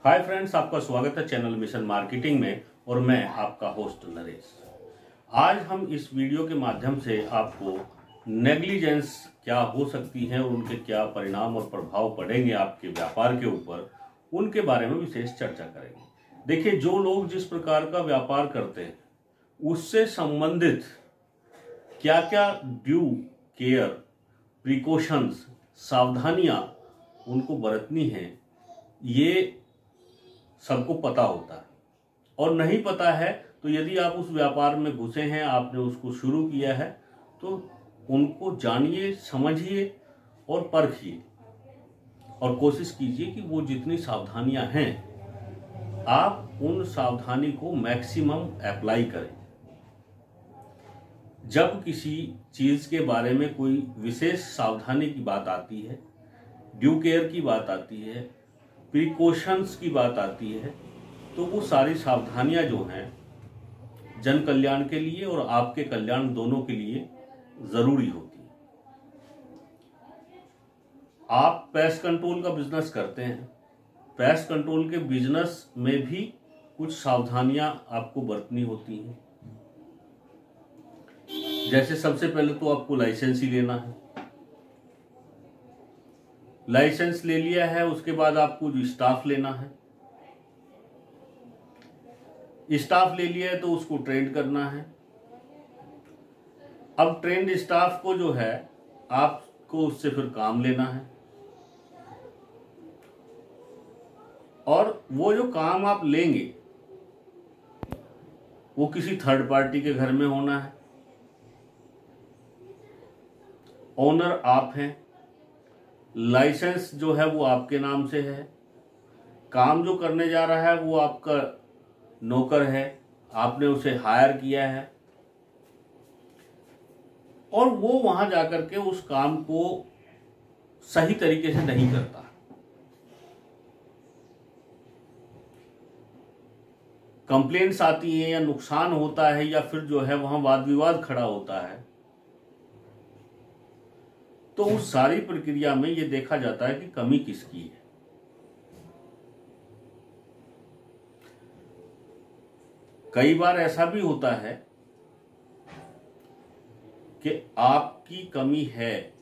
Hi friends, आपका स्वागत है चैनल मिशन मार्केटिंग में और मैं आपका होस्ट नरेश। आज हम इस वीडियो के माध्यम से आपको नेग्लिजेंस क्या हो सकती है और उनके क्या परिणाम और प्रभाव पड़ेंगे आपके व्यापार के ऊपर, उनके बारे में विशेष चर्चा करेंगे। देखिए, जो लोग जिस प्रकार का व्यापार करते हैं उससे संबंधित क्या क्या ड्यू केयर, प्रिकॉशंस, सावधानियां उनको बरतनी हैं, ये सबको पता होता है। और नहीं पता है तो यदि आप उस व्यापार में घुसे हैं, आपने उसको शुरू किया है, तो उनको जानिए, समझिए और परखिए और कोशिश कीजिए कि वो जितनी सावधानियां हैं आप उन सावधानी को मैक्सिमम अप्लाई करें। जब किसी चीज के बारे में कोई विशेष सावधानी की बात आती है, ड्यू केयर की बात आती है, प्रिकॉशंस की बात आती है, तो वो सारी सावधानियां जो हैं जन कल्याण के लिए और आपके कल्याण दोनों के लिए जरूरी होती है। आप पेस्ट कंट्रोल का बिजनेस करते हैं, पेस्ट कंट्रोल के बिजनेस में भी कुछ सावधानियां आपको बरतनी होती हैं। जैसे सबसे पहले तो आपको लाइसेंस ही लेना है। लाइसेंस ले लिया है, उसके बाद आपको जो स्टाफ लेना है, स्टाफ ले लिया है तो उसको ट्रेन करना है। अब ट्रेंड स्टाफ को जो है आपको उससे फिर काम लेना है, और वो जो काम आप लेंगे वो किसी थर्ड पार्टी के घर में होना है। ओनर आप हैं, लाइसेंस जो है वो आपके नाम से है, काम जो करने जा रहा है वो आपका नौकर है, आपने उसे हायर किया है, और वो वहां जाकर के उस काम को सही तरीके से नहीं करता। कंप्लेंट्स आती हैं या नुकसान होता है या फिर जो है वहां वाद विवाद खड़ा होता है, तो उस सारी प्रक्रिया में यह देखा जाता है कि कमी किसकी है। कई बार ऐसा भी होता है कि आपकी कमी है,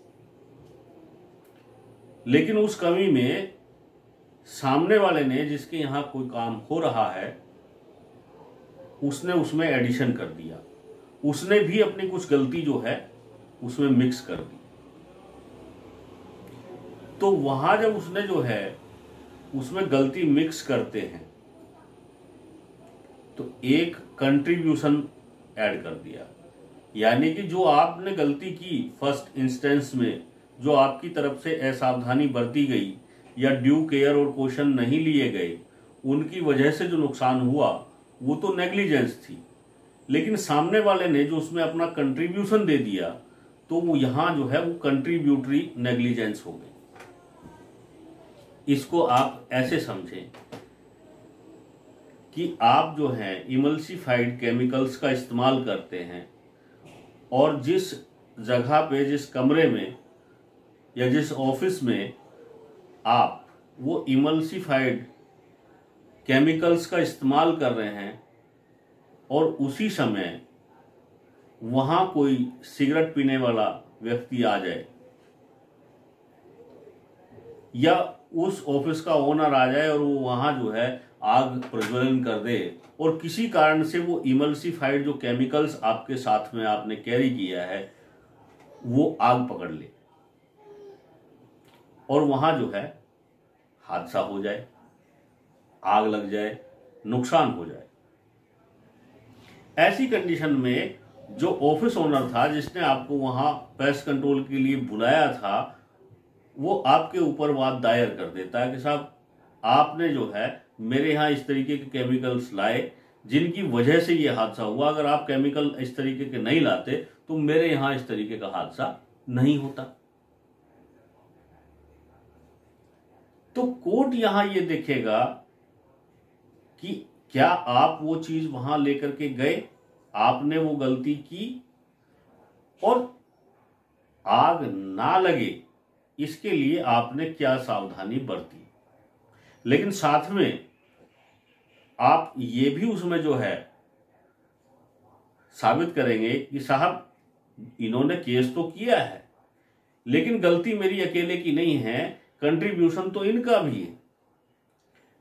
लेकिन उस कमी में सामने वाले ने, जिसके यहां कोई काम हो रहा है, उसने उसमें एडिशन कर दिया, उसने भी अपनी कुछ गलती जो है उसमें मिक्स कर दी। तो वहां जब उसने जो है उसमें गलती मिक्स करते हैं तो एक कंट्रीब्यूशन ऐड कर दिया, यानी कि जो आपने गलती की फर्स्ट इंस्टेंस में, जो आपकी तरफ से असावधानी बरती गई या ड्यू केयर और क्वेश्चन नहीं लिए गए, उनकी वजह से जो नुकसान हुआ वो तो नेग्लिजेंस थी। लेकिन सामने वाले ने जो उसमें अपना कंट्रीब्यूशन दे दिया, तो वो यहां जो है वो कंट्रीब्यूटरी नेग्लिजेंस हो गई। इसको आप ऐसे समझें कि आप जो है इमल्सिफाइड केमिकल्स का इस्तेमाल करते हैं, और जिस जगह पे, जिस कमरे में या जिस ऑफिस में आप वो इमल्सिफाइड केमिकल्स का इस्तेमाल कर रहे हैं, और उसी समय वहां कोई सिगरेट पीने वाला व्यक्ति आ जाए या उस ऑफिस का ओनर आ जाए और वो वहां जो है आग प्रज्वलन कर दे, और किसी कारण से वो इमल्सिफाइड जो केमिकल्स आपके साथ में आपने कैरी किया है वो आग पकड़ ले और वहां जो है हादसा हो जाए, आग लग जाए, नुकसान हो जाए। ऐसी कंडीशन में जो ऑफिस ओनर था, जिसने आपको वहां पेस्ट कंट्रोल के लिए बुलाया था, वो आपके ऊपर वाद दायर कर देता है कि साहब आपने जो है मेरे यहाँ इस तरीके के केमिकल्स लाए जिनकी वजह से ये हादसा हुआ। अगर आप केमिकल इस तरीके के नहीं लाते तो मेरे यहाँ इस तरीके का हादसा नहीं होता। तो कोर्ट यहां ये देखेगा कि क्या आप वो चीज वहां लेकर के गए, आपने वो गलती की, और आग ना लगे इसके लिए आपने क्या सावधानी बरती। लेकिन साथ में आप ये भी उसमें जो है साबित करेंगे कि साहब इन्होंने केस तो किया है, लेकिन गलती मेरी अकेले की नहीं है, कंट्रीब्यूशन तो इनका भी है।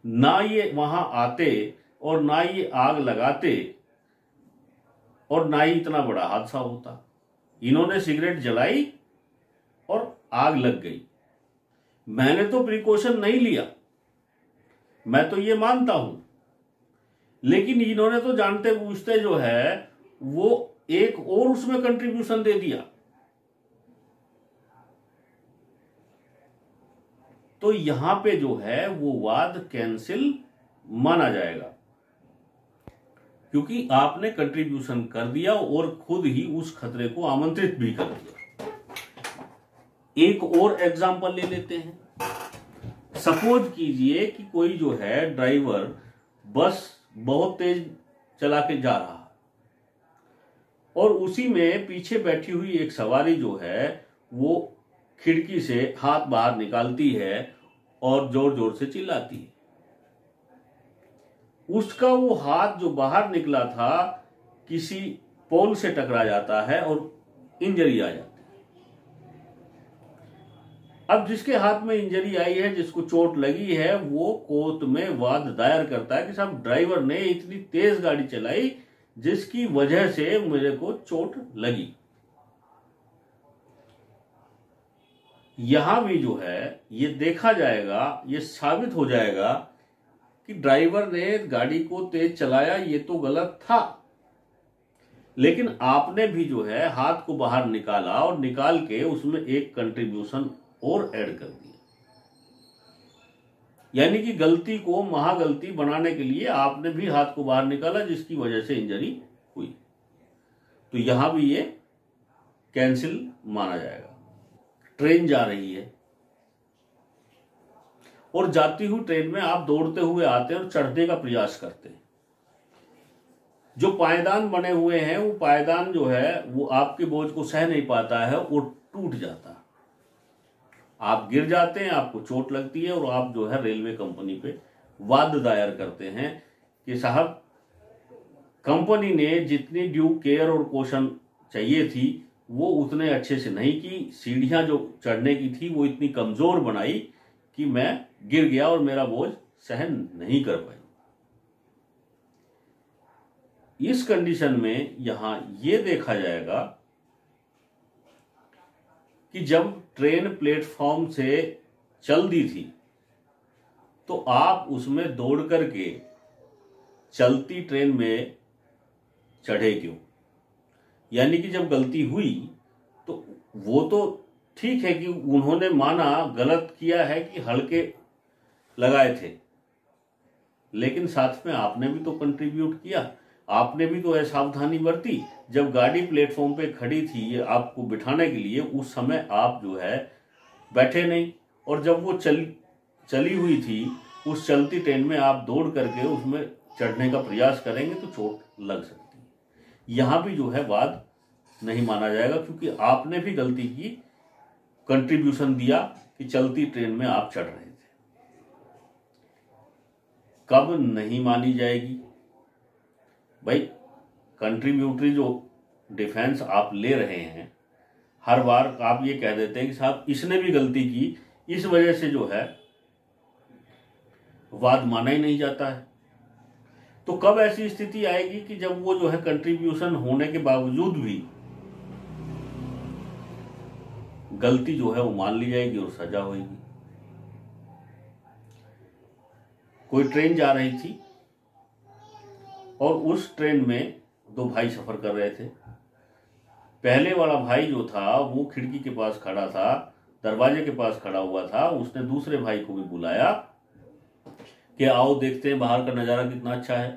ना ये वहां आते और ना ये आग लगाते और ना ही इतना बड़ा हादसा होता। इन्होंने सिगरेट जलाई और आग लग गई। मैंने तो प्रिकॉशन नहीं लिया, मैं तो ये मानता हूं, लेकिन इन्होंने तो जानते बूझते जो है वो एक और उसमें कंट्रीब्यूशन दे दिया। तो यहां पे जो है वो वाद कैंसिल माना जाएगा, क्योंकि आपने कंट्रीब्यूशन कर दिया और खुद ही उस खतरे को आमंत्रित भी कर दिया। एक और एग्जांपल ले लेते हैं। सपोज कीजिए कि कोई जो है ड्राइवर बस बहुत तेज चला के जा रहा है और उसी में पीछे बैठी हुई एक सवारी जो है वो खिड़की से हाथ बाहर निकालती है और जोर जोर से चिल्लाती है। उसका वो हाथ जो बाहर निकला था किसी पोल से टकरा जाता है और इंजरी आ जाती है। अब जिसके हाथ में इंजरी आई है, जिसको चोट लगी है, वो कोर्ट में वाद दायर करता है कि साहब ड्राइवर ने इतनी तेज गाड़ी चलाई जिसकी वजह से मेरे को चोट लगी। यहां भी जो है ये देखा जाएगा, ये साबित हो जाएगा कि ड्राइवर ने गाड़ी को तेज चलाया, ये तो गलत था, लेकिन आपने भी जो है हाथ को बाहर निकाला और निकाल के उसमें एक कंट्रीब्यूशन और ऐड कर दिया। यानी कि गलती को महागलती बनाने के लिए आपने भी हाथ को बाहर निकाला जिसकी वजह से इंजरी हुई। तो यहां भी ये कैंसिल माना जाएगा। ट्रेन जा रही है और जाती हुई ट्रेन में आप दौड़ते हुए आते हैं और चढ़ने का प्रयास करते हैं। जो पायदान बने हुए हैं वो पायदान जो है वो आपके बोझ को सह नहीं पाता है और टूट जाता है। आप गिर जाते हैं, आपको चोट लगती है और आप जो है रेलवे कंपनी पे वाद दायर करते हैं कि साहब कंपनी ने जितनी ड्यू केयर और कॉशन चाहिए थी वो उतने अच्छे से नहीं की। सीढ़ियां जो चढ़ने की थी वो इतनी कमजोर बनाई कि मैं गिर गया और मेरा बोझ सहन नहीं कर पाई। इस कंडीशन में यहां यह देखा जाएगा कि जब ट्रेन प्लेटफॉर्म से चल दी थी तो आप उसमें दौड़ करके चलती ट्रेन में चढ़े क्यों? यानी कि जब गलती हुई तो वो तो ठीक है कि उन्होंने माना गलत किया है कि हल्के लगाए थे, लेकिन साथ में आपने भी तो कंट्रीब्यूट किया, आपने भी तो असावधानी बरती। जब गाड़ी प्लेटफॉर्म पे खड़ी थी आपको बिठाने के लिए, उस समय आप जो है बैठे नहीं, और जब वो चली हुई थी उस चलती ट्रेन में आप दौड़ करके उसमें चढ़ने का प्रयास करेंगे तो चोट लग सकती है। यहां भी जो है वाद नहीं माना जाएगा, क्योंकि आपने भी गलती की, कंट्रीब्यूशन दिया कि चलती ट्रेन में आप चढ़ रहे थे। कब नहीं मानी जाएगी भाई? कंट्रीब्यूटरी जो डिफेंस आप ले रहे हैं, हर बार आप ये कह देते हैं कि साहब इसने भी गलती की, इस वजह से जो है वाद माना ही नहीं जाता है। तो कब ऐसी स्थिति आएगी कि जब वो जो है कंट्रीब्यूशन होने के बावजूद भी गलती जो है वो मान ली जाएगी और सजा होगी। कोई ट्रेन जा रही थी और उस ट्रेन में दो भाई सफर कर रहे थे। पहले वाला भाई जो था वो खिड़की के पास खड़ा था, दरवाजे के पास खड़ा हुआ था। उसने दूसरे भाई को भी बुलाया कि आओ देखते हैं बाहर का नजारा कितना अच्छा है।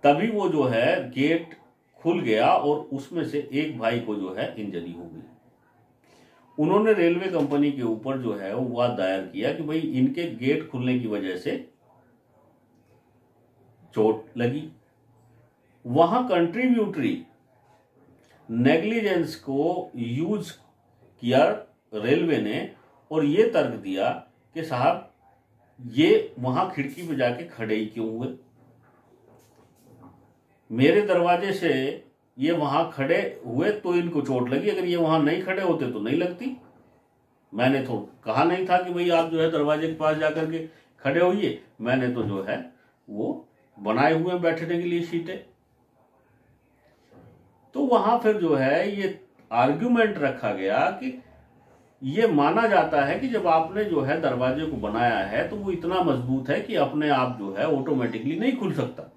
तभी वो जो है गेट खुल गया और उसमें से एक भाई को जो है इंजरी हो गई। उन्होंने रेलवे कंपनी के ऊपर जो है वो वाद दायर किया कि भाई इनके गेट खुलने की वजह से चोट लगी। वहां कंट्रीब्यूटरी नेग्लिजेंस को यूज किया रेलवे ने और यह तर्क दिया कि साहब ये वहां खिड़की पे जाके खड़े ही क्यों हुए? मेरे दरवाजे से ये वहां खड़े हुए तो इनको चोट लगी, अगर ये वहां नहीं खड़े होते तो नहीं लगती। मैंने तो कहा नहीं था कि भाई आप जो है दरवाजे के पास जाकर के खड़े होइए, मैंने तो जो है वो बनाए हुए बैठने के लिए सीटें। तो वहां फिर जो है ये आर्ग्यूमेंट रखा गया कि ये माना जाता है कि जब आपने जो है दरवाजे को बनाया है तो वो इतना मजबूत है कि अपने आप जो है ऑटोमेटिकली नहीं खुल सकता।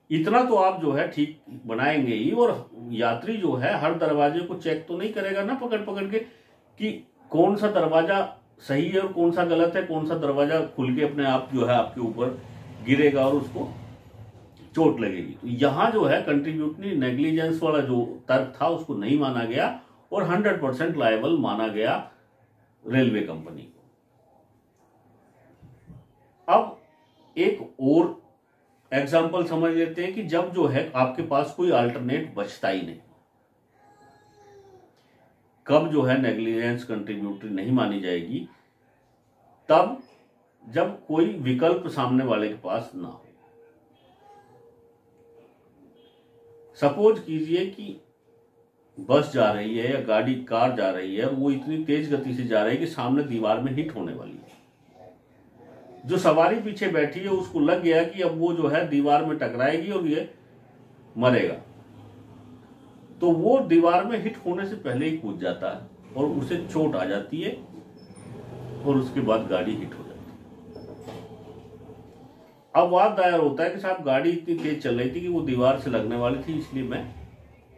इतना तो आप जो है ठीक बनाएंगे ही, और यात्री जो है हर दरवाजे को चेक तो नहीं करेगा ना पकड़ पकड़ के कि कौन सा दरवाजा सही है और कौन सा गलत है, कौन सा दरवाजा खुल के अपने आप जो है आपके ऊपर गिरेगा और उसको चोट लगेगी। तो यहां जो है कंट्रीब्यूटरी नेग्लिजेंस वाला जो तर्क था उसको नहीं माना गया और 100% लायबल माना गया रेलवे कंपनी को। अब एक और एग्जाम्पल समझ लेते हैं कि जब जो है आपके पास कोई अल्टरनेट बचता ही नहीं, कब जो है नेग्लिजेंस कंट्रीब्यूटरी नहीं मानी जाएगी? तब जब कोई विकल्प सामने वाले के पास ना हो। सपोज कीजिए कि बस जा रही है या गाड़ी कार जा रही है और वो इतनी तेज गति से जा रही है कि सामने दीवार में हिट होने वाली है। जो सवारी पीछे बैठी है उसको लग गया कि अब वो जो है दीवार में टकराएगी और ये मरेगा, तो वो दीवार में हिट होने से पहले ही कूद जाता है और उसे चोट आ जाती है और उसके बाद गाड़ी हिट हो जाती है। अब वाद दायर होता है कि साहब गाड़ी इतनी तेज चल रही थी कि वो दीवार से लगने वाली थी, इसलिए मैं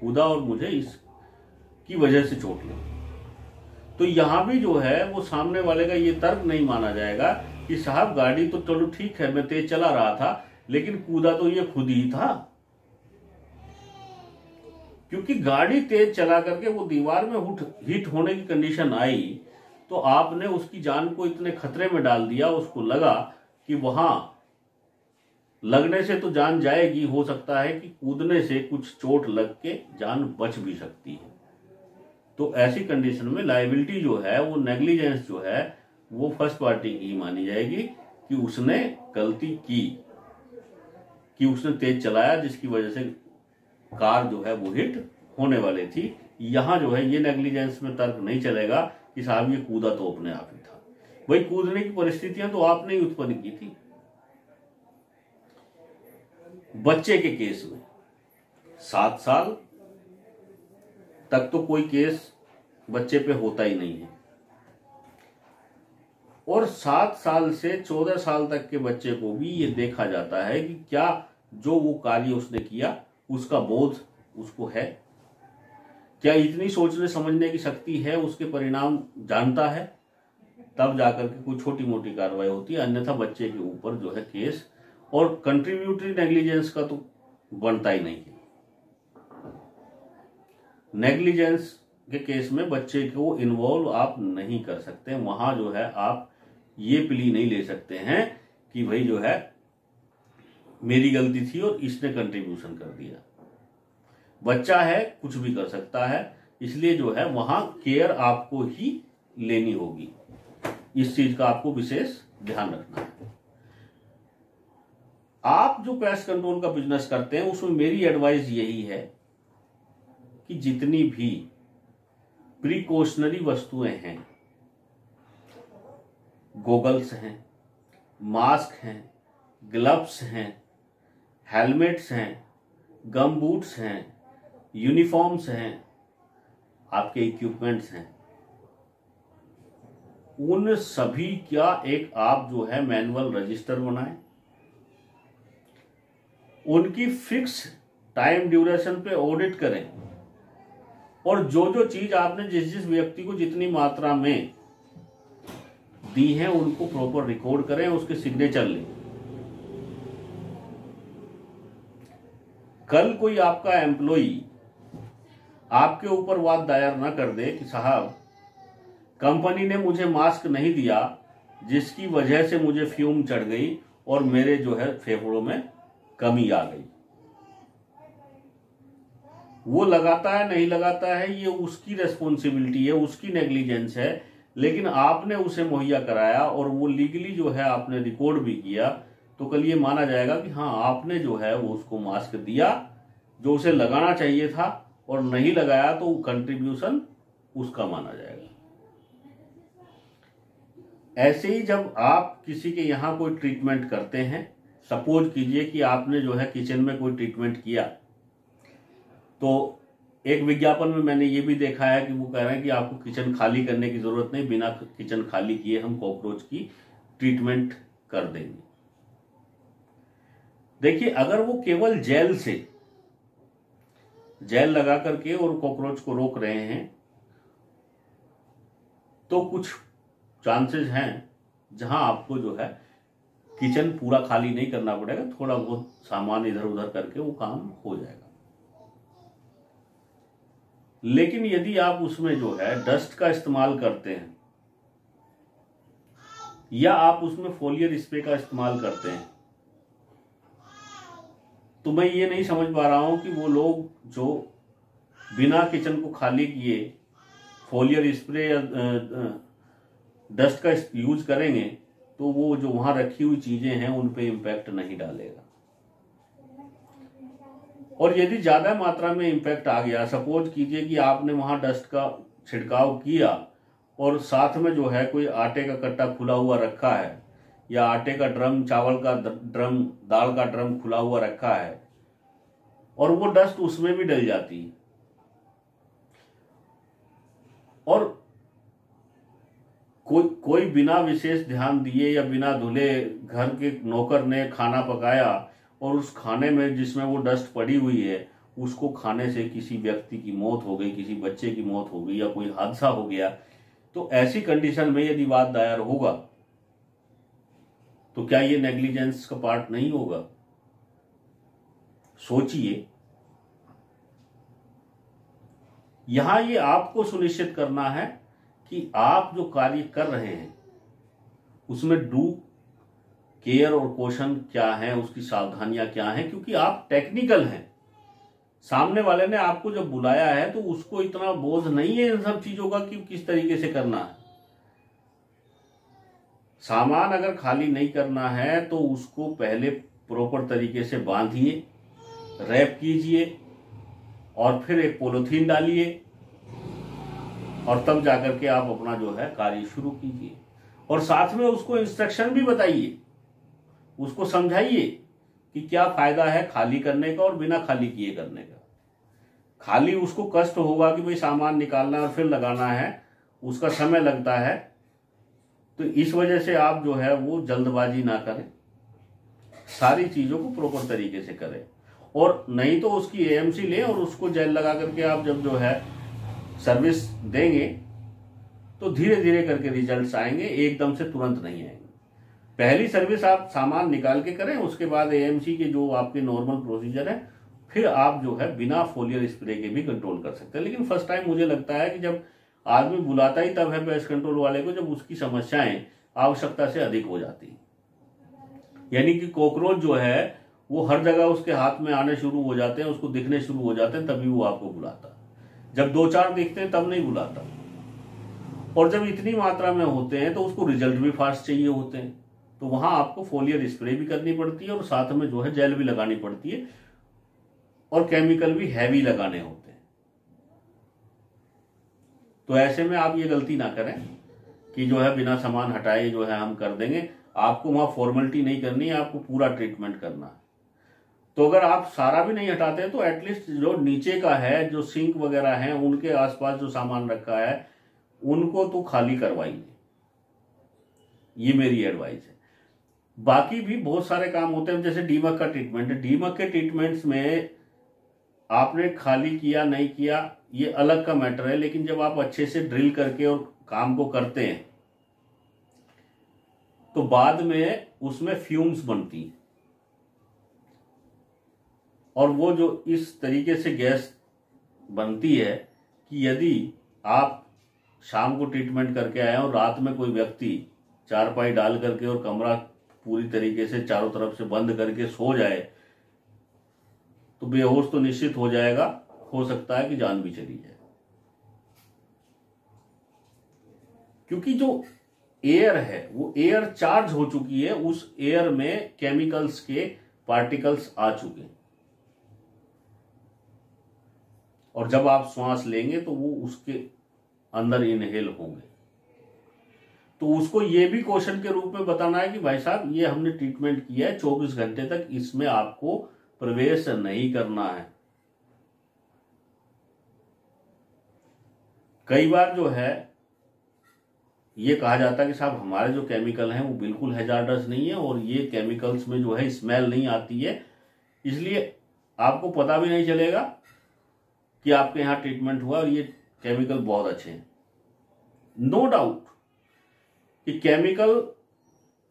कूदा और मुझे इसकी वजह से चोट लगी। तो यहां भी जो है वो सामने वाले का ये तर्क नहीं माना जाएगा कि साहब गाड़ी तो चलो ठीक है मैं तेज चला रहा था, लेकिन कूदा तो ये खुद ही था, क्योंकि गाड़ी तेज चला करके वो दीवार में हिट होने की कंडीशन आई तो आपने उसकी जान को इतने खतरे में डाल दिया, उसको लगा कि वहां लगने से तो जान जाएगी, हो सकता है कि कूदने से कुछ चोट लग के जान बच भी सकती है। तो ऐसी कंडीशन में लायबिलिटी जो है वो नेग्लिजेंस जो है वो फर्स्ट पार्टी की मानी जाएगी कि उसने गलती की, कि उसने तेज चलाया जिसकी वजह से कार जो है वो हिट होने वाली थी। यहां जो है ये नेग्लिजेंस में तर्क नहीं चलेगा कि साहब ये कूदा तो अपने आप ही था। भाई कूदने की परिस्थितियां तो आपने ही उत्पन्न की थी। बच्चे के केस में 7 साल तक तो कोई केस बच्चे पे होता ही नहीं है, और 7 साल से 14 साल तक के बच्चे को भी ये देखा जाता है कि क्या जो वो कार्य उसने किया उसका बोध उसको है, क्या इतनी सोचने समझने की शक्ति है, उसके परिणाम जानता है, तब जाकर के कोई छोटी मोटी कार्रवाई होती है। अन्यथा बच्चे के ऊपर जो है केस और कंट्रीब्यूटरी नेग्लिजेंस का तो बनता ही नहीं है। नेग्लिजेंस के केस में बच्चे को इन्वॉल्व आप नहीं कर सकते, वहां जो है आप ये प्ली नहीं ले सकते हैं कि भाई जो है मेरी गलती थी और इसने कंट्रीब्यूशन कर दिया। बच्चा है, कुछ भी कर सकता है, इसलिए जो है वहां केयर आपको ही लेनी होगी। इस चीज का आपको विशेष ध्यान रखना है। आप जो पेस्ट कंट्रोल का बिजनेस करते हैं उसमें मेरी एडवाइस यही है कि जितनी भी प्रिकॉशनरी वस्तुएं हैं, गॉगल्स हैं, मास्क हैं, ग्लव्स हैं, हेलमेट्स हैं, गम बूट्स हैं, यूनिफॉर्म्स हैं, आपके इक्विपमेंट्स हैं, उन सभी का एक आप जो है मैनुअल रजिस्टर बनाएं, उनकी फिक्स टाइम ड्यूरेशन पे ऑडिट करें, और जो जो चीज आपने जिस जिस व्यक्ति को जितनी मात्रा में दी है उनको प्रॉपर रिकॉर्ड करें, उसके सिग्नेचर लें। कल कोई आपका एम्प्लॉई आपके ऊपर वाद दायर ना कर दे कि साहब कंपनी ने मुझे मास्क नहीं दिया जिसकी वजह से मुझे फ्यूम चढ़ गई और मेरे जो है फेफड़ों में कमी आ गई। वो लगाता है नहीं लगाता है ये उसकी रेस्पॉन्सिबिलिटी है, उसकी नेग्लिजेंस है, लेकिन आपने उसे मुहैया कराया और वो लीगली जो है आपने रिकॉर्ड भी किया, तो कल ये माना जाएगा कि हाँ आपने जो है वो उसको मास्क दिया जो उसे लगाना चाहिए था, और नहीं लगाया तो कंट्रीब्यूशन उसका माना जाएगा। ऐसे ही जब आप किसी के यहाँ कोई ट्रीटमेंट करते हैं, सपोज कीजिए कि आपने जो है किचन में कोई ट्रीटमेंट किया, तो एक विज्ञापन में मैंने ये भी देखा है कि वो कह रहे हैं कि आपको किचन खाली करने की जरूरत नहीं, बिना किचन खाली किए हम कॉकरोच की ट्रीटमेंट कर देंगे। देखिए, अगर वो केवल जेल लगा करके और कॉकरोच को रोक रहे हैं तो कुछ चांसेस हैं जहां आपको जो है किचन पूरा खाली नहीं करना पड़ेगा, थोड़ा बहुत सामान इधर उधर करके वो काम हो जाएगा। लेकिन यदि आप उसमें जो है डस्ट का इस्तेमाल करते हैं या आप उसमें फोलियर स्प्रे का इस्तेमाल करते हैं, तो मैं ये नहीं समझ पा रहा हूं कि वो लोग जो बिना किचन को खाली किए फोलियर स्प्रे या डस्ट का यूज करेंगे तो वो जो वहां रखी हुई चीजें हैं उन पे इम्पैक्ट नहीं डालेगा। और यदि ज्यादा मात्रा में इम्पैक्ट आ गया, सपोज कीजिए कि आपने वहां डस्ट का छिड़काव किया और साथ में जो है कोई आटे का कट्टा खुला हुआ रखा है या आटे का ड्रम, चावल का ड्रम, दाल का ड्रम खुला हुआ रखा है और वो डस्ट उसमें भी डल जाती है, और कोई बिना विशेष ध्यान दिए या बिना धुले घर के नौकर ने खाना पकाया और उस खाने में जिसमें वो डस्ट पड़ी हुई है उसको खाने से किसी व्यक्ति की मौत हो गई, किसी बच्चे की मौत हो गई या कोई हादसा हो गया, तो ऐसी कंडीशन में यदि वाद दायर होगा तो क्या ये नेग्लिजेंस का पार्ट नहीं होगा? सोचिए। यहां ये आपको सुनिश्चित करना है कि आप जो कार्य कर रहे हैं उसमें ड्यू केयर और कॉशन क्या है, उसकी सावधानियां क्या हैं, क्योंकि आप टेक्निकल हैं। सामने वाले ने आपको जब बुलाया है तो उसको इतना बोझ नहीं है इन सब चीजों का कि किस तरीके से करना है। सामान अगर खाली नहीं करना है तो उसको पहले प्रॉपर तरीके से बांधिए, रैप कीजिए और फिर एक पॉलिथीन डालिए और तब जाकर के आप अपना जो है कार्य शुरू कीजिए। और साथ में उसको इंस्ट्रक्शन भी बताइए, उसको समझाइए कि क्या फायदा है खाली करने का और बिना खाली किए करने का। खाली उसको कष्ट होगा कि भाई सामान निकालना और फिर लगाना है, उसका समय लगता है, तो इस वजह से आप जो है वो जल्दबाजी ना करें, सारी चीजों को प्रॉपर तरीके से करें। और नहीं तो उसकी एएमसी लें और उसको जेल लगा करके आप जब जो है सर्विस देंगे तो धीरे धीरे करके रिजल्ट्स आएंगे, एकदम से तुरंत नहीं आएंगे। पहली सर्विस आप सामान निकाल के करें, उसके बाद एएमसी के जो आपके नॉर्मल प्रोसीजर है, फिर आप जो है बिना फोलियर स्प्रे के भी कंट्रोल कर सकते हैं। लेकिन फर्स्ट टाइम मुझे लगता है कि जब आदमी बुलाता ही तब है पेस्ट कंट्रोल वाले को, जब उसकी समस्याएं आवश्यकता से अधिक हो जाती है। यानी कि कॉकरोच जो है वो हर जगह उसके हाथ में आने शुरू हो जाते हैं, उसको दिखने शुरू हो जाते हैं, तभी वो आपको बुलाता है। जब 2-4 दिखते हैं तब नहीं बुलाता। और जब इतनी मात्रा में होते हैं तो उसको रिजल्ट भी फास्ट चाहिए होते हैं, तो वहां आपको फोलियर स्प्रे भी करनी पड़ती है और साथ में जो है जेल भी लगानी पड़ती है और केमिकल भी हैवी लगाने होते हैं। तो ऐसे में आप ये गलती ना करें कि जो है बिना सामान हटाए जो है हम कर देंगे। आपको वहां फॉर्मेलिटी नहीं करनी है, आपको पूरा ट्रीटमेंट करना है। तो अगर आप सारा भी नहीं हटाते तो एटलीस्ट जो नीचे का है, जो सिंक वगैरह है, उनके आसपास जो सामान रखा है उनको तो खाली करवाइए, ये मेरी एडवाइस है। बाकी भी बहुत सारे काम होते हैं, जैसे डीमक का ट्रीटमेंट है। डीमक के ट्रीटमेंट्स में आपने खाली किया नहीं किया ये अलग का मैटर है, लेकिन जब आप अच्छे से ड्रिल करके और काम को करते हैं तो बाद में उसमें फ्यूम्स बनती हैं और वो जो इस तरीके से गैस बनती है कि यदि आप शाम को ट्रीटमेंट करके आए और रात में कोई व्यक्ति चारपाई डाल करके और कमरा पूरी तरीके से चारों तरफ से बंद करके सो जाए तो बेहोश तो निश्चित हो जाएगा, हो सकता है कि जान भी चली जाए। क्योंकि जो एयर है वो एयर चार्ज हो चुकी है, उस एयर में केमिकल्स के पार्टिकल्स आ चुके हैं, और जब आप श्वास लेंगे तो वो उसके अंदर इनहेल होंगे। तो उसको ये भी क्वेश्चन के रूप में बताना है कि भाई साहब ये हमने ट्रीटमेंट किया है, 24 घंटे तक इसमें आपको प्रवेश नहीं करना है। कई बार जो है ये कहा जाता है कि साहब हमारे जो केमिकल हैं वो बिल्कुल हैजार्डस नहीं है, और ये केमिकल्स में जो है स्मेल नहीं आती है, इसलिए आपको पता भी नहीं चलेगा कि आपके यहाँ ट्रीटमेंट हुआ और ये केमिकल बहुत अच्छे हैं। नो डाउट कि केमिकल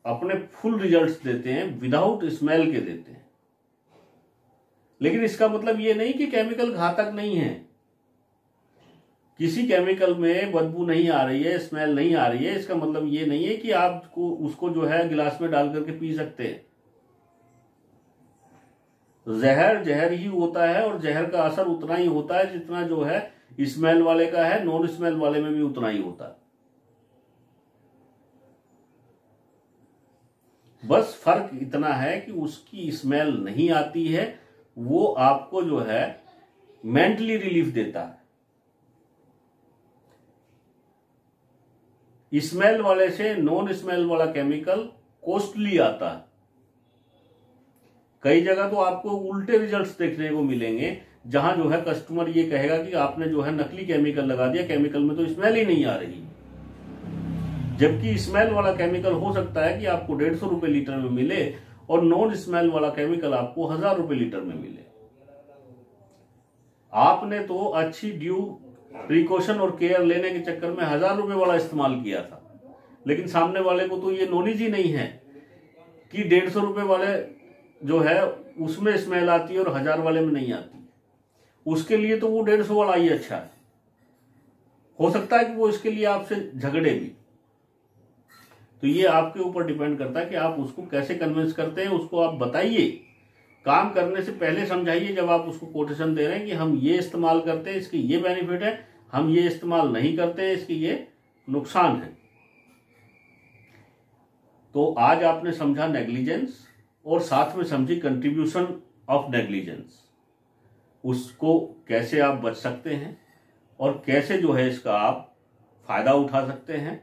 अपने फुल रिजल्ट्स देते हैं, विदाउट स्मेल के देते हैं, लेकिन इसका मतलब ये नहीं कि केमिकल घातक नहीं है। किसी केमिकल में बदबू नहीं आ रही है, स्मेल नहीं आ रही है, इसका मतलब ये नहीं है कि आपको उसको जो है गिलास में डाल करके पी सकते हैं। जहर जहर ही होता है, और जहर का असर उतना ही होता है जितना जो है स्मेल वाले का है, नॉन स्मेल वाले में भी उतना ही होता है। बस फर्क इतना है कि उसकी स्मेल नहीं आती है, वो आपको जो है मेंटली रिलीफ देता है। स्मेल वाले से नॉन स्मेल वाला केमिकल कॉस्टली आता है। कई जगह तो आपको उल्टे रिजल्ट्स देखने को मिलेंगे, जहां जो है कस्टमर ये कहेगा कि आपने जो है नकली केमिकल लगा दिया, केमिकल में तो स्मेल ही नहीं आ रही, जबकि स्मेल वाला केमिकल हो सकता है कि आपको 150 रुपए लीटर में मिले, और नॉन स्मेल वाला केमिकल आपको 1000 रुपए लीटर में मिले। आपने तो अच्छी ड्यू प्रिकॉशन और केयर लेने के चक्कर में 1000 रुपए वाला इस्तेमाल किया था, लेकिन सामने वाले को तो ये नॉलेज ही नहीं है कि 150 रुपए वाले जो है उसमें स्मेल आती है और 1000 वाले में नहीं आती। उसके लिए तो वो 150 वाला ही अच्छा है। हो सकता है कि वो इसके लिए आपसे झगड़े भी। तो ये आपके ऊपर डिपेंड करता है कि आप उसको कैसे कन्विंस करते हैं। उसको आप बताइए, काम करने से पहले समझाइए, जब आप उसको कोटेशन दे रहे हैं कि हम ये इस्तेमाल करते हैं, इसके ये बेनिफिट है, हम ये इस्तेमाल नहीं करते हैं, इसके ये नुकसान है। तो आज आपने समझा नेग्लिजेंस, और साथ में समझी कंट्रीब्यूशन ऑफ नेग्लिजेंस। उसको कैसे आप बच सकते हैं और कैसे जो है इसका आप फायदा उठा सकते हैं,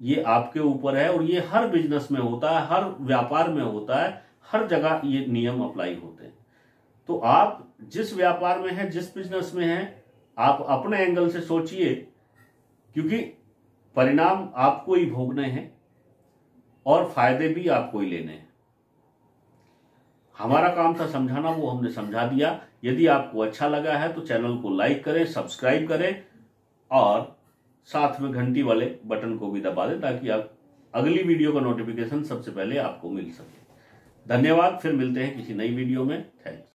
ये आपके ऊपर है। और ये हर बिजनेस में होता है, हर व्यापार में होता है, हर जगह ये नियम अप्लाई होते हैं। तो आप जिस व्यापार में हैं, जिस बिजनेस में हैं, आप अपने एंगल से सोचिए, क्योंकि परिणाम आपको ही भोगने हैं और फायदे भी आपको ही लेने हैं। हमारा काम था समझाना, वो हमने समझा दिया। यदि आपको अच्छा लगा है तो चैनल को लाइक करें, सब्सक्राइब करें, और साथ में घंटी वाले बटन को भी दबा दें, ताकि आप अगली वीडियो का नोटिफिकेशन सबसे पहले आपको मिल सके। धन्यवाद। फिर मिलते हैं किसी नई वीडियो में। थैंक्स।